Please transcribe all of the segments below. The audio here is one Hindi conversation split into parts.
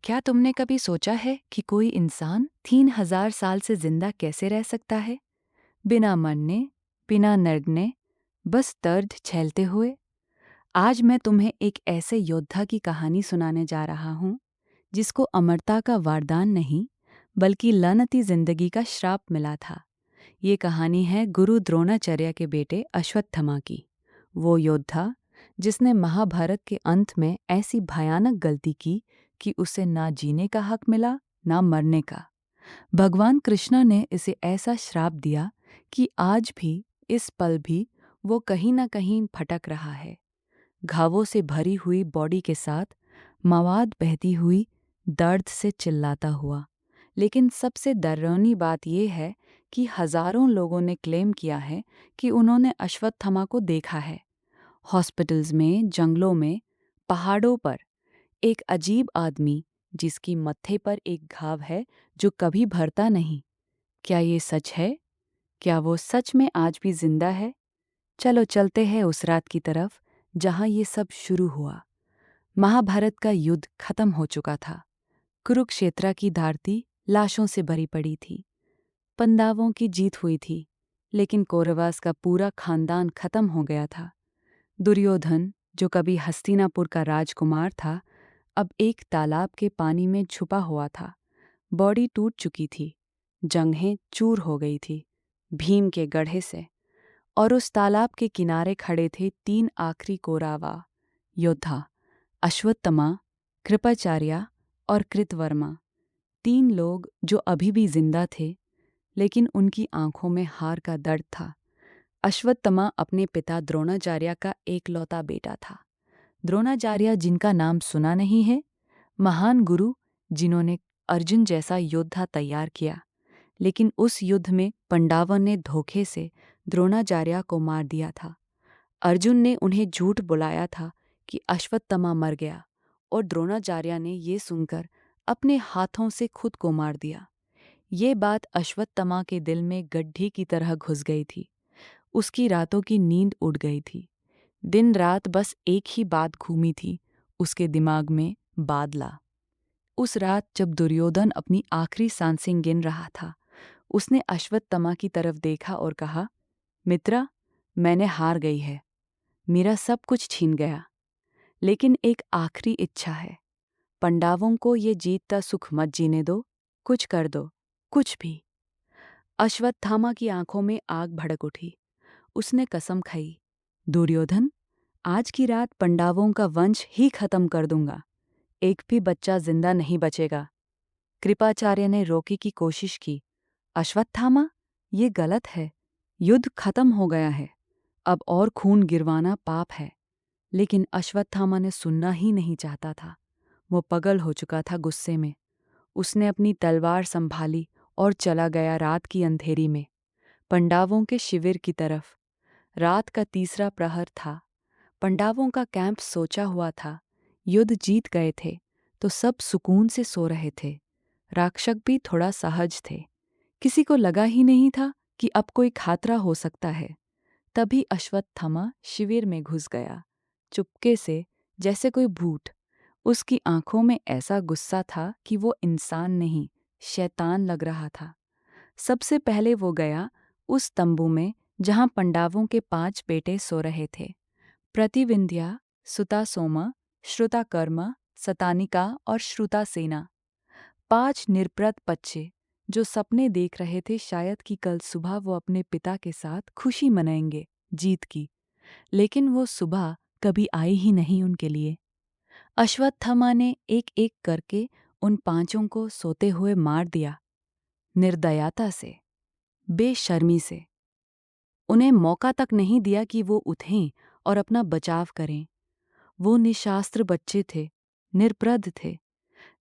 क्या तुमने कभी सोचा है कि कोई इंसान 3000 साल से जिंदा कैसे रह सकता है? बिना मरने, बिना नड़ने, बस दर्द झेलते हुए। आज मैं तुम्हें एक ऐसे योद्धा की कहानी सुनाने जा रहा हूँ जिसको अमरता का वरदान नहीं, बल्कि लानती जिंदगी का श्राप मिला था। ये कहानी है गुरु द्रोणाचार्य के बेटे अश्वत्थामा की। वो योद्धा जिसने महाभारत के अंत में ऐसी भयानक गलती की कि उसे ना जीने का हक मिला, ना मरने का। भगवान कृष्ण ने इसे ऐसा श्राप दिया कि आज भी, इस पल भी, वो कहीं ना कहीं भटक रहा है। घावों से भरी हुई बॉडी के साथ, मवाद बहती हुई, दर्द से चिल्लाता हुआ। लेकिन सबसे डरावनी बात यह है कि हजारों लोगों ने क्लेम किया है कि उन्होंने अश्वत्थामा को देखा है। हॉस्पिटल्स में, जंगलों में, पहाड़ों पर। एक अजीब आदमी जिसकी मत्थे पर एक घाव है जो कभी भरता नहीं। क्या ये सच है? क्या वो सच में आज भी जिंदा है? चलो चलते हैं उस रात की तरफ जहां ये सब शुरू हुआ। महाभारत का युद्ध खत्म हो चुका था। कुरुक्षेत्र की धरती लाशों से भरी पड़ी थी। पंडावों की जीत हुई थी, लेकिन कौरवास का पूरा खानदान खत्म हो गया था। दुर्योधन, जो कभी हस्तिनापुर का राजकुमार था, अब एक तालाब के पानी में छुपा हुआ था। बॉडी टूट चुकी थी, जंघें चूर हो गई थी भीम के गढ़े से। और उस तालाब के किनारे खड़े थे तीन आखिरी कौरवा योद्धा, अश्वत्थामा, कृपाचार्य और कृतवर्मा। तीन लोग जो अभी भी जिंदा थे, लेकिन उनकी आंखों में हार का दर्द था। अश्वत्थामा अपने पिता द्रोणाचार्य का एकलौता बेटा था। द्रोणाचार्य, जिनका नाम सुना नहीं है, महान गुरु जिन्होंने अर्जुन जैसा योद्धा तैयार किया। लेकिन उस युद्ध में पांडवों ने धोखे से द्रोणाचार्य को मार दिया था। अर्जुन ने उन्हें झूठ बुलाया था कि अश्वत्थामा मर गया, और द्रोणाचार्य ने ये सुनकर अपने हाथों से खुद को मार दिया। ये बात अश्वत्थामा के दिल में गड्ढे की तरह घुस गई थी। उसकी रातों की नींद उड़ गई थी। दिन रात बस एक ही बात घूमी थी उसके दिमाग में, बादला। उस रात जब दुर्योधन अपनी आखिरी सांसें गिन रहा था, उसने अश्वत्थामा की तरफ देखा और कहा, मित्रा, मैंने हार गई है। मेरा सब कुछ छीन गया, लेकिन एक आखिरी इच्छा है। पंडावों को ये जीतता सुख मत जीने दो। कुछ कर दो, कुछ भी। अश्वत्थामा की आंखों में आग भड़क उठी। उसने कसम खाई, दुर्योधन, आज की रात पंडावों का वंश ही खत्म कर दूंगा। एक भी बच्चा जिंदा नहीं बचेगा। कृपाचार्य ने रोकने की कोशिश की। अश्वत्थामा, ये गलत है। युद्ध खत्म हो गया है। अब और खून गिरवाना पाप है। लेकिन अश्वत्थामा ने सुनना ही नहीं चाहता था। वो पागल हो चुका था गुस्से में। उसने अपनी तलवार संभाली और चला गया रात की अंधेरी में, पंडावों के शिविर की तरफ। रात का तीसरा प्रहर था। पंडावों का कैंप सोचा हुआ था। युद्ध जीत गए थे तो सब सुकून से सो रहे थे। राक्षस भी थोड़ा सहज थे। किसी को लगा ही नहीं था कि अब कोई खतरा हो सकता है। तभी अश्वत्थामा शिविर में घुस गया, चुपके से, जैसे कोई भूत। उसकी आंखों में ऐसा गुस्सा था कि वो इंसान नहीं, शैतान लग रहा था। सबसे पहले वो गया उस तंबू में जहां पंडावों के 5 बेटे सो रहे थे, प्रतिविंध्या, सुतासोमा, श्रुताकर्मा, सतानिका और श्रुतासेना। 5 निर्प्रत बच्चे जो सपने देख रहे थे शायद कि कल सुबह वो अपने पिता के साथ खुशी मनाएंगे जीत की। लेकिन वो सुबह कभी आई ही नहीं उनके लिए। अश्वत्थामा ने एक एक करके उन पांचों को सोते हुए मार दिया, निर्दयता से, बेशर्मी से। उन्हें मौका तक नहीं दिया कि वो उठें और अपना बचाव करें। वो निशास्त्र बच्चे थे, निरपराध थे।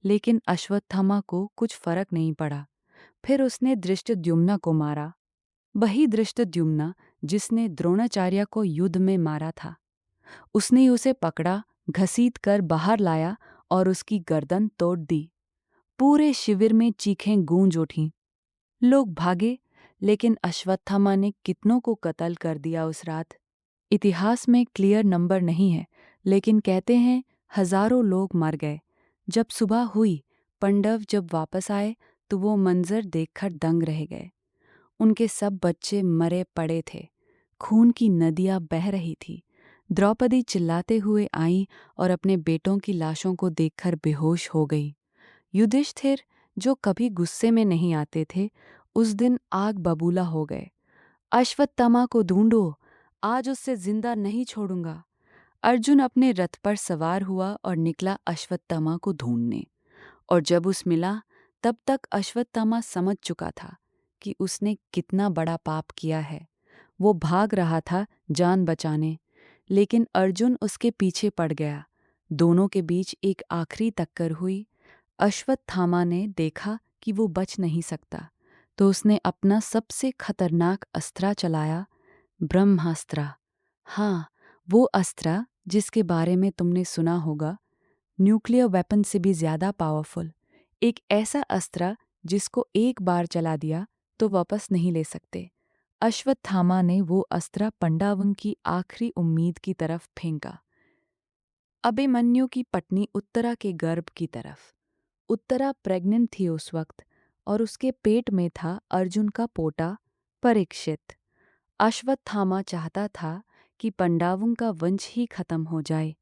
लेकिन अश्वत्थामा को कुछ फर्क नहीं पड़ा। फिर उसने धृष्टद्युम्न को मारा, वही धृष्टद्युम्न जिसने द्रोणाचार्य को युद्ध में मारा था। उसने उसे पकड़ा, घसीट कर बाहर लाया और उसकी गर्दन तोड़ दी। पूरे शिविर में चीखें गूंज उठीं। लोग भागे, लेकिन अश्वत्थामा ने कितनों को कत्ल कर दिया उस रात। इतिहास में क्लियर नंबर नहीं है, लेकिन कहते हैं हजारों लोग मर गए। जब सुबह हुई पांडव जब वापस आए तो वो मंजर देखकर दंग रह गए। उनके सब बच्चे मरे पड़े थे, खून की नदियां बह रही थी। द्रौपदी चिल्लाते हुए आई और अपने बेटों की लाशों को देखकर बेहोश हो गई। युधिष्ठिर, जो कभी गुस्से में नहीं आते थे, उस दिन आग बबूला हो गए। अश्वत्थामा को ढूंढो, आज उससे जिंदा नहीं छोड़ूंगा। अर्जुन अपने रथ पर सवार हुआ और निकला अश्वत्थामा को ढूंढने। और जब उस मिला, तब तक अश्वत्थामा समझ चुका था कि उसने कितना बड़ा पाप किया है। वो भाग रहा था जान बचाने, लेकिन अर्जुन उसके पीछे पड़ गया। दोनों के बीच एक आखिरी टक्कर हुई। अश्वत्थामा ने देखा कि वो बच नहीं सकता, तो उसने अपना सबसे खतरनाक अस्त्र चलाया, ब्रह्मास्त्र। हाँ, वो अस्त्र जिसके बारे में तुमने सुना होगा, न्यूक्लियर वेपन से भी ज्यादा पावरफुल। एक ऐसा अस्त्र जिसको एक बार चला दिया तो वापस नहीं ले सकते। अश्वत्थामा ने वो अस्त्र पांडवों की आखिरी उम्मीद की तरफ फेंका, अभिमन्यु की पत्नी उत्तरा के गर्भ की तरफ। उत्तरा प्रेग्नेंट थी उस वक्त, और उसके पेट में था अर्जुन का पोता परीक्षित। अश्वत्थामा चाहता था कि पांडवों का वंश ही खत्म हो जाए।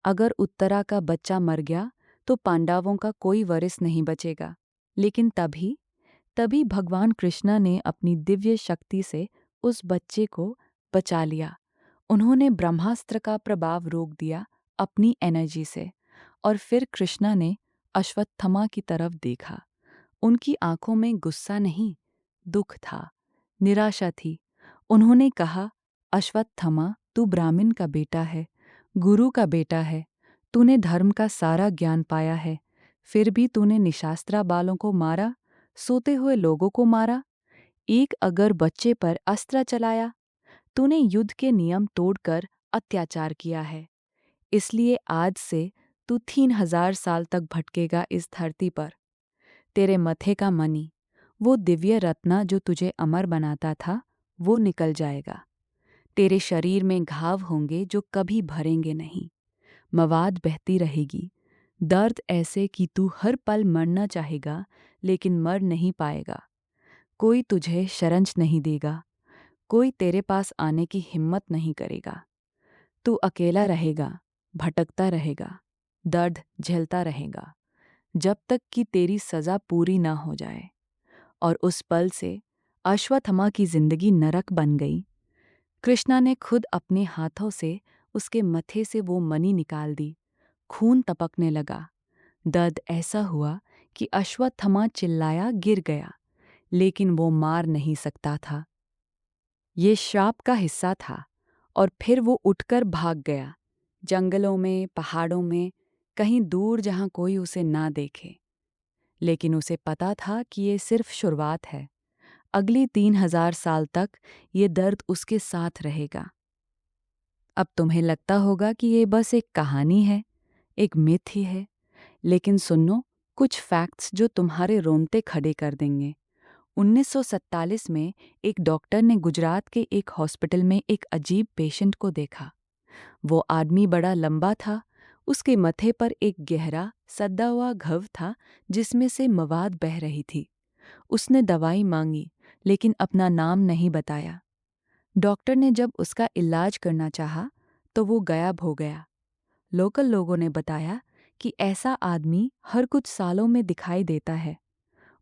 अगर उत्तरा का बच्चा मर गया तो पांडवों का कोई वारिस नहीं बचेगा। लेकिन तभी तभी भगवान कृष्ण ने अपनी दिव्य शक्ति से उस बच्चे को बचा लिया। उन्होंने ब्रह्मास्त्र का प्रभाव रोक दिया अपनी एनर्जी से, और फिर कृष्ण ने अश्वत्थामा की तरफ देखा। उनकी आंखों में गुस्सा नहीं, दुख था, निराशा थी। उन्होंने कहा, अश्वत्थामा, तू ब्राह्मण का बेटा है, गुरु का बेटा है, तूने धर्म का सारा ज्ञान पाया है, फिर भी तूने निशास्त्रा बालों को मारा, सोते हुए लोगों को मारा, एक अगर बच्चे पर अस्त्र चलाया। तूने युद्ध के नियम तोड़कर अत्याचार किया है। इसलिए आज से तू 3000 साल तक भटकेगा इस धरती पर। तेरे मथे का मणि, वो दिव्य रत्न जो तुझे अमर बनाता था, वो निकल जाएगा। तेरे शरीर में घाव होंगे जो कभी भरेंगे नहीं। मवाद बहती रहेगी, दर्द ऐसे कि तू हर पल मरना चाहेगा लेकिन मर नहीं पाएगा। कोई तुझे शरण नहीं देगा, कोई तेरे पास आने की हिम्मत नहीं करेगा। तू अकेला रहेगा, भटकता रहेगा, दर्द झेलता रहेगा, जब तक कि तेरी सजा पूरी ना हो जाए। और उस पल से अश्वत्थामा की जिंदगी नरक बन गई। कृष्णा ने खुद अपने हाथों से उसके मथे से वो मणि निकाल दी। खून टपकने लगा। दर्द ऐसा हुआ कि अश्वत्थामा चिल्लाया, गिर गया, लेकिन वो मार नहीं सकता था। ये श्राप का हिस्सा था। और फिर वो उठकर भाग गया, जंगलों में, पहाड़ों में, कहीं दूर जहां कोई उसे ना देखे। लेकिन उसे पता था कि ये सिर्फ शुरुआत है। अगली 3000 साल तक ये दर्द उसके साथ रहेगा। अब तुम्हें लगता होगा कि ये बस एक कहानी है, एक मिथ ही है, लेकिन सुनो कुछ फैक्ट्स जो तुम्हारे रोंगटे खड़े कर देंगे। 1947 में एक डॉक्टर ने गुजरात के एक हॉस्पिटल में एक अजीब पेशेंट को देखा। वो आदमी बड़ा लंबा था, उसके मथे पर एक गहरा सदा हुआ घाव था जिसमें से मवाद बह रही थी। उसने दवाई मांगी, लेकिन अपना नाम नहीं बताया। डॉक्टर ने जब उसका इलाज करना चाहा तो वो गायब हो गया। लोकल लोगों ने बताया कि ऐसा आदमी हर कुछ सालों में दिखाई देता है।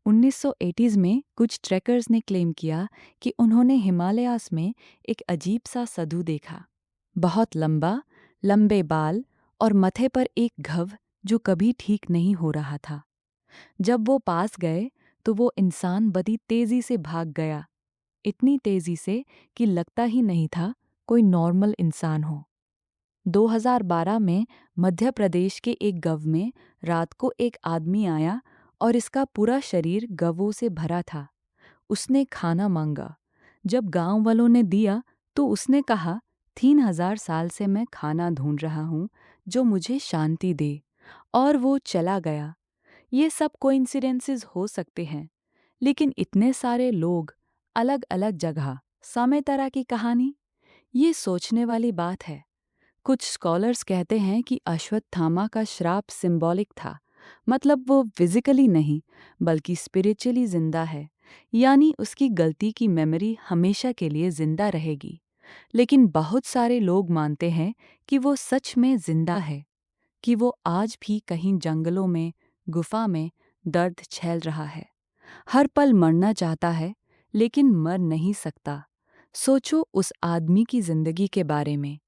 1980s में कुछ ट्रैकर्स ने क्लेम किया कि उन्होंने हिमालयास में एक अजीब सा साधु देखा, बहुत लंबा, लंबे बाल और मथे पर एक घाव जो कभी ठीक नहीं हो रहा था। जब वो पास गए तो वो इंसान बड़ी तेजी से भाग गया, इतनी तेजी से कि लगता ही नहीं था कोई नॉर्मल इंसान हो। 2012 में मध्य प्रदेश के एक गांव में रात को एक आदमी आया और इसका पूरा शरीर गवों से भरा था। उसने खाना मांगा। जब गांव वालों ने दिया तो उसने कहा, 3000 साल से मैं खाना ढूंढ रहा हूँ जो मुझे शांति दे, और वो चला गया। ये सब कोइंसिडेंसेस हो सकते हैं, लेकिन इतने सारे लोग, अलग अलग जगह, समय तरह की कहानी, ये सोचने वाली बात है। कुछ स्कॉलर्स कहते हैं कि अश्वत्थामा का श्राप सिंबॉलिक था, मतलब वो फिजिकली नहीं, बल्कि स्पिरिचुअली जिंदा है। यानी उसकी गलती की मेमोरी हमेशा के लिए जिंदा रहेगी। लेकिन बहुत सारे लोग मानते हैं कि वो सच में जिंदा है, कि वो आज भी कहीं जंगलों में, गुफा में दर्द झेल रहा है। हर पल मरना चाहता है, लेकिन मर नहीं सकता। सोचो उस आदमी की जिंदगी के बारे में।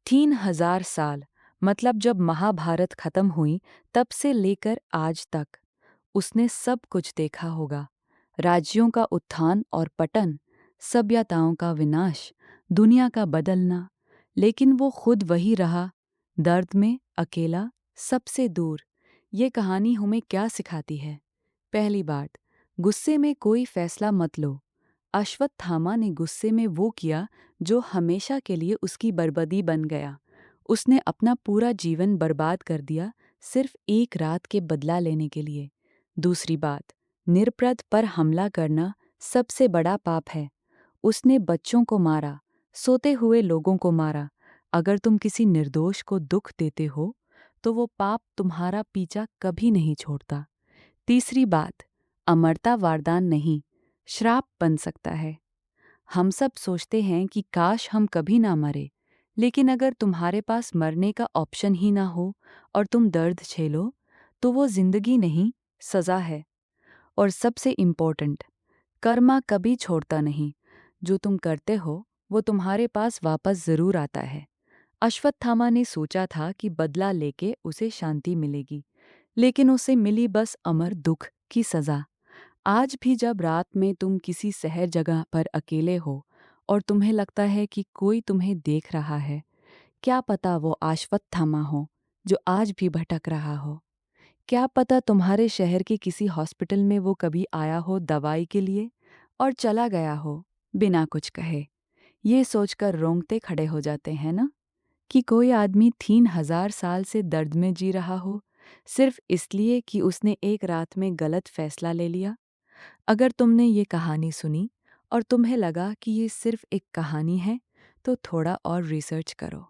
3000 साल, मतलब जब महाभारत खत्म हुई तब से लेकर आज तक उसने सब कुछ देखा होगा। राज्यों का उत्थान और पतन, सभ्यताओं का विनाश, दुनिया का बदलना। लेकिन वो खुद वही रहा, दर्द में अकेला, सबसे दूर। ये कहानी हमें क्या सिखाती है? पहली बात, गुस्से में कोई फैसला मत लो। अश्वत्थामा ने गुस्से में वो किया जो हमेशा के लिए उसकी बर्बादी बन गया। उसने अपना पूरा जीवन बर्बाद कर दिया, सिर्फ एक रात के बदला लेने के लिए। दूसरी बात, निरपराध पर हमला करना सबसे बड़ा पाप है। उसने बच्चों को मारा, सोते हुए लोगों को मारा। अगर तुम किसी निर्दोष को दुख देते हो, तो वो पाप तुम्हारा पीछा कभी नहीं छोड़ता। तीसरी बात, अमरता वरदान नहीं, श्राप बन सकता है। हम सब सोचते हैं कि काश हम कभी ना मरे, लेकिन अगर तुम्हारे पास मरने का ऑप्शन ही ना हो और तुम दर्द झेलो, तो वो जिंदगी नहीं, सजा है। और सबसे इम्पोर्टेंट, कर्मा कभी छोड़ता नहीं। जो तुम करते हो, वो तुम्हारे पास वापस जरूर आता है। अश्वत्थामा ने सोचा था कि बदला लेके उसे शांति मिलेगी, लेकिन उसे मिली बस अमर दुख की सजा। आज भी जब रात में तुम किसी शहर जगह पर अकेले हो और तुम्हें लगता है कि कोई तुम्हें देख रहा है, क्या पता वो अश्वत्थामा हो जो आज भी भटक रहा हो। क्या पता तुम्हारे शहर के किसी हॉस्पिटल में वो कभी आया हो दवाई के लिए और चला गया हो बिना कुछ कहे। ये सोचकर रोंगटे खड़े हो जाते हैं ना, कि कोई आदमी 3000 साल से दर्द में जी रहा हो, सिर्फ इसलिए कि उसने एक रात में गलत फैसला ले लिया। अगर तुमने ये कहानी सुनी और तुम्हें लगा कि ये सिर्फ एक कहानी है, तो थोड़ा और रिसर्च करो।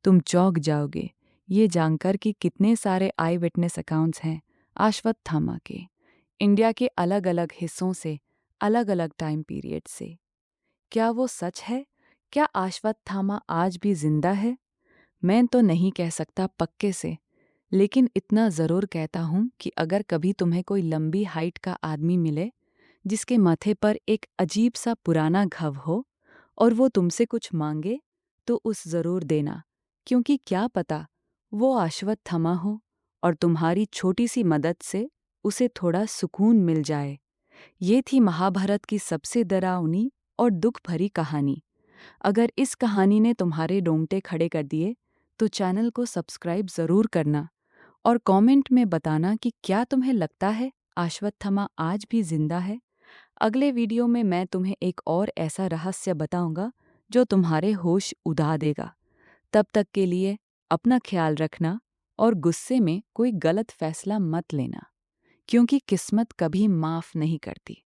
तुम चौंक जाओगे ये जानकर कि कितने सारे आई विटनेस अकाउंट्स हैं अश्वत्थामा के, इंडिया के अलग अलग हिस्सों से, अलग अलग टाइम पीरियड से। क्या वो सच है? क्या अश्वत्थामा आज भी जिंदा है? मैं तो नहीं कह सकता पक्के से, लेकिन इतना ज़रूर कहता हूँ कि अगर कभी तुम्हें कोई लंबी हाइट का आदमी मिले जिसके माथे पर एक अजीब सा पुराना घाव हो और वो तुमसे कुछ मांगे, तो उस ज़रूर देना, क्योंकि क्या पता वो अश्वत्थामा हो और तुम्हारी छोटी सी मदद से उसे थोड़ा सुकून मिल जाए। ये थी महाभारत की सबसे डरावनी और दुख भरी कहानी। अगर इस कहानी ने तुम्हारे रोंगटे खड़े कर दिए, तो चैनल को सब्सक्राइब ज़रूर करना और कमेंट में बताना कि क्या तुम्हें लगता है अश्वत्थामा आज भी जिंदा है। अगले वीडियो में मैं तुम्हें एक और ऐसा रहस्य बताऊंगा जो तुम्हारे होश उड़ा देगा। तब तक के लिए अपना ख्याल रखना और गुस्से में कोई गलत फैसला मत लेना, क्योंकि किस्मत कभी माफ़ नहीं करती।